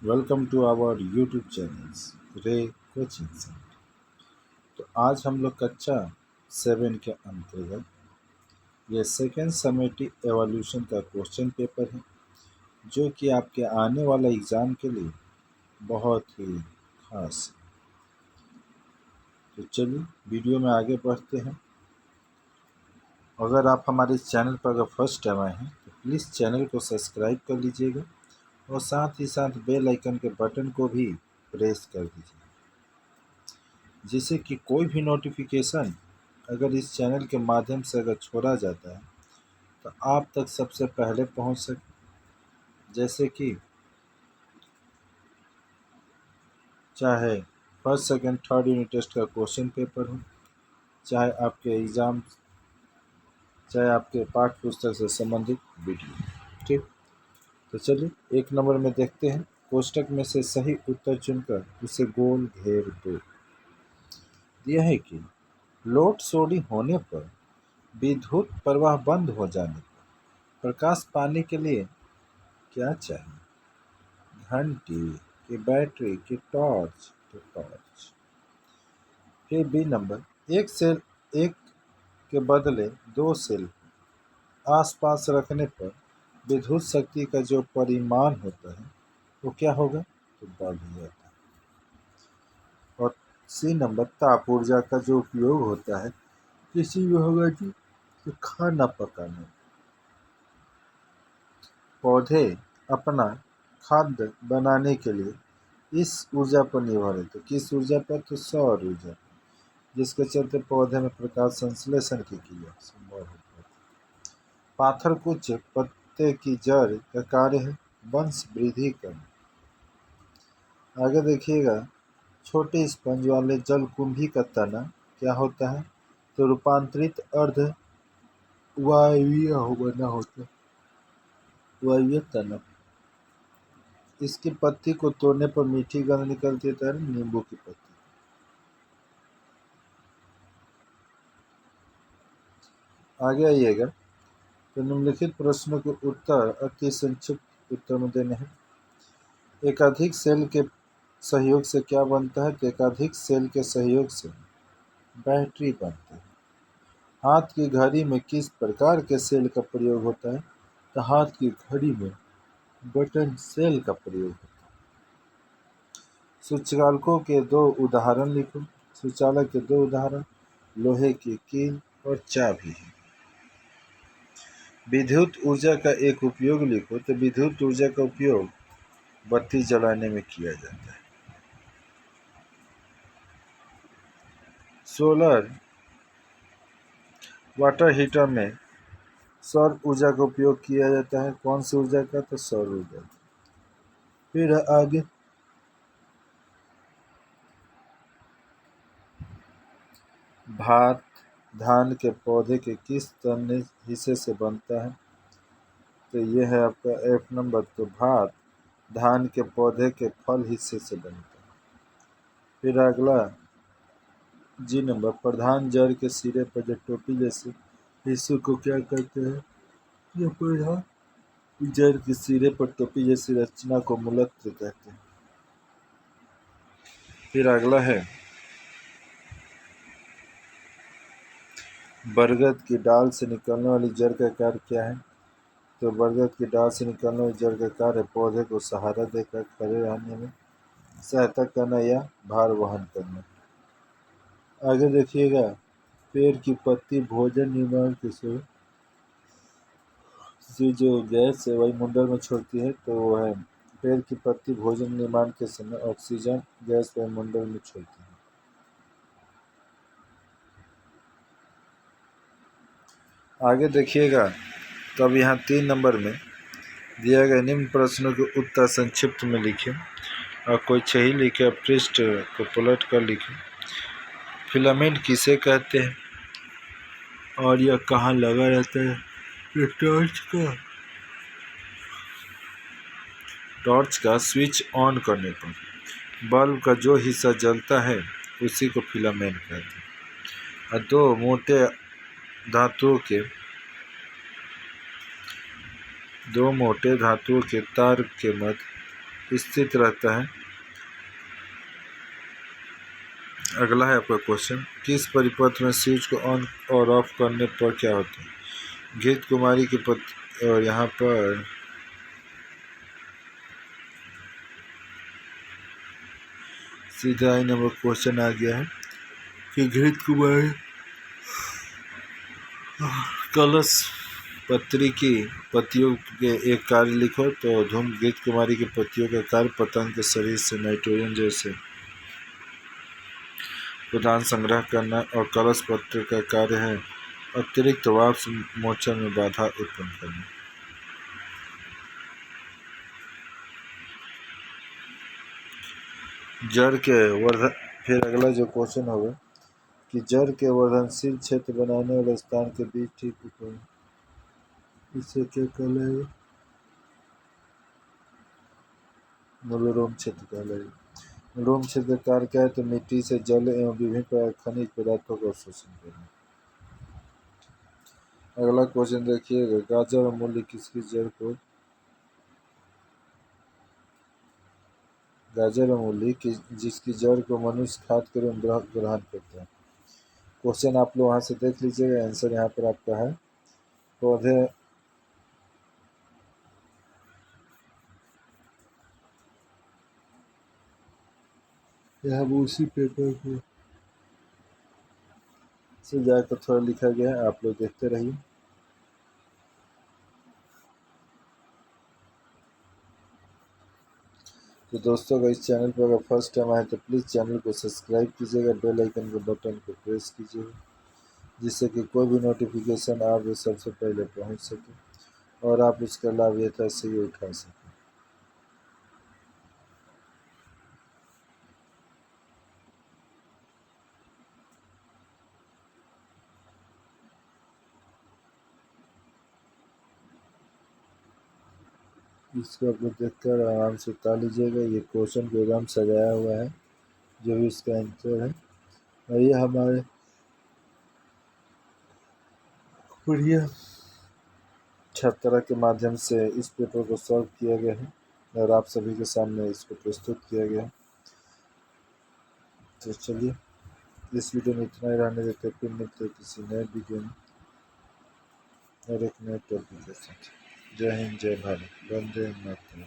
Welcome to our YouTube channels रे coaching centre. तो आज हम लोग कक्षा 7 के अंतर्गत ये सेकेंड समेटिव एवोल्यूशन का क्वेश्चन पेपर है जो कि आपके आने वाला एग्ज़ाम के लिए बहुत ही खास है। तो चलिए वीडियो में आगे बढ़ते हैं। अगर आप हमारे इस चैनल पर अगर फर्स्ट टाइम आए हैं तो प्लीज़ चैनल को सब्सक्राइब कर लीजिएगा और साथ ही साथ बेल आइकन के बटन को भी प्रेस कर दीजिए जिससे कि कोई भी नोटिफिकेशन अगर इस चैनल के माध्यम से अगर छोड़ा जाता है तो आप तक सबसे पहले पहुंच सके। जैसे कि चाहे first second third unit test का क्वेश्चन पेपर हो, चाहे आपके एग्ज़ाम, चाहे आपके पाठ्य पुस्तक से संबंधित वीडियो। ठीक, तो चलिए 1 नंबर में देखते हैं। कोष्टक में से सही उत्तर चुनकर उसे गोल घेर दो। यह है कि लोड शेडिंग होने पर विद्युत प्रवाह बंद हो जाने पर प्रकाश पाने के लिए क्या चाहिए? घंटी की बैटरी की टॉर्च? तो टॉर्च। फिर बी नंबर, एक सेल एक के बदले 2 सेल आसपास रखने पर विद्युत शक्ति का जो परिमाण होता है वो क्या होगा? तो बढ़ जाता है। और सी नंबर, ताप ऊर्जा का जो उपयोग होता है किसी में होगा जी तो खाना पकाने। पौधे अपना खाद्य बनाने के लिए इस ऊर्जा पर निर्भर है। तो किस ऊर्जा पर? तो सौर ऊर्जा, जिसके चलते पौधे में प्रकाश संश्लेषण की क्रिया संभव होती है। पाथर कुछ पत्ते की जड़ का कार्य है वंश वृद्धि करना। आगे देखिएगा, छोटे स्पंज वाले जलकुंभी का तना क्या होता है? तो रूपांतरित अर्ध वायवीय बना होता है, वायवीय तना। इसकी पत्ती को तोड़ने पर मीठी गंध निकलती है, तो नींबू की पत्ती। आगे आइएगा, तो निम्नलिखित प्रश्नों के उत्तर अति संक्षिप्त उत्तर में देने हैं। एकाधिक सेल के सहयोग से क्या बनता है? तो एकाधिक सेल के सहयोग से बैटरी बनती है। हाथ की घड़ी में किस प्रकार के सेल का प्रयोग होता है? तो हाथ की घड़ी में बटन सेल का प्रयोग होता है। सूचकांकों के 2 उदाहरण लिखो। सूचालक के 2 उदाहरण लोहे की कील और चाबी है। विद्युत ऊर्जा का एक उपयोग लिखो। तो विद्युत ऊर्जा का उपयोग बत्ती जलाने में किया जाता है। सोलर वाटर हीटर में सौर ऊर्जा का उपयोग किया जाता है। कौन सी ऊर्जा का? तो सौर ऊर्जा। फिर आगे, भात धान के पौधे के किस तने हिस्से से बनता है? तो यह है आपका F नंबर। तो भात धान के पौधे के फल हिस्से से बनता है। फिर अगला जी नंबर, प्रधान जड़ के सिरे पर जो टोपी जैसे हिस्से को क्या कहते हैं? ये प्रधान जड़ के सिरे पर टोपी जैसी रचना को मूलत्व कहते हैं। फिर अगला है, बरगद की डाल से निकलने वाली जड़ का कार्य क्या है? तो बरगद की डाल से निकलने वाली जड़ का कार्य पौधे को सहारा देकर खड़े रहने में सहायता करना या भार वहन करना। आगे देखिएगा, पेड़ की पत्ती भोजन निर्माण के से जो गैस है वायुमंडल में छोड़ती है, तो वो है पेड़ की पत्ती भोजन निर्माण के समय ऑक्सीजन गैस वायुमंडल में छोड़ती है। आगे देखिएगा, तो अब यहाँ 3 नंबर में दिया गया निम्न प्रश्नों के उत्तर संक्षिप्त में लिखें और कोई सही लिखे, पृष्ठ को पलट कर लिखें। फिलामेंट किसे कहते हैं और यह कहाँ लगा रहता है? ये टॉर्च का स्विच ऑन करने पर बल्ब का जो हिस्सा जलता है उसी को फिलामेंट कहते हैं। और दो मोटे धातुओं के तार के मध्य स्थित रहता है। अगला है आपका क्वेश्चन, किस परिपथ में स्विच को ऑन और ऑफ करने पर क्या होता है? घृत कुमारी के पत्र, और यहाँ पर सीधा ही नंबर क्वेश्चन आ गया है कि घृत कुमारी कलश पत्री की पत्तियों के एक कार्य लिखो। तो धूम घृत कुमारी की पत्तियों का कार्य पतंग के शरीर से नाइट्रोजन जैसे पदार्थ संग्रह करना, और कलश पत्र का कार्य है अतिरिक्त वाष्प मोचन में बाधा उत्पन्न करना। जड़ के वर्धन, फिर अगला जो क्वेश्चन होगा कि जड़ के वर्धनशील क्षेत्र बनाने वाले स्थान के बीच ठीक ऊपर इसे क्या कहलाएगा? मूलरोम क्षेत्र कहलाएगा। मूलरोम क्षेत्र का कार्य क्या है? तो मिट्टी से जल एवं विभिन्न खनिज पदार्थों का शोषण करना। अगला क्वेश्चन देखिएगा, गाजर और मूली किसकी जड़ को गाजर और मूली जिसकी जड़ को मनुष्य खाद्य के रूप में ग्रहण करता है। क्वेश्चन आप लोग वहाँ से देख लीजिएगा, आंसर यहाँ पर आपका है पौधे यहाँ उसी पेपर को से जाकर थोड़ा लिखा गया है, आप लोग देखते रहिए। तो दोस्तों अगर इस चैनल पर अगर फर्स्ट टाइम आए तो प्लीज़ चैनल को सब्सक्राइब कीजिएगा, बेल आइकन के बटन को प्रेस कीजिएगा, जिससे कि कोई भी नोटिफिकेशन आप सबसे पहले पहुंच सके और आप उसका लाभ यथाशीघ्र उठा सकें। इसको आप लोग देखकर आराम से उतार लीजिएगा। ये क्वेश्चन को एकदम सजाया हुआ है, जो भी इसका आंसर है, और ये हमारे बढ़िया छात्रा के माध्यम से इस पेपर को सॉल्व किया गया है और आप सभी के सामने इसको प्रस्तुत किया गया है। तो चलिए इस वीडियो में इतना ही रहने देते, फिर मिलते हैं किसी नए वीडियो में और एक नए टॉपिक के साथ। जय हिंद, जय भारत, वंदे मातरम।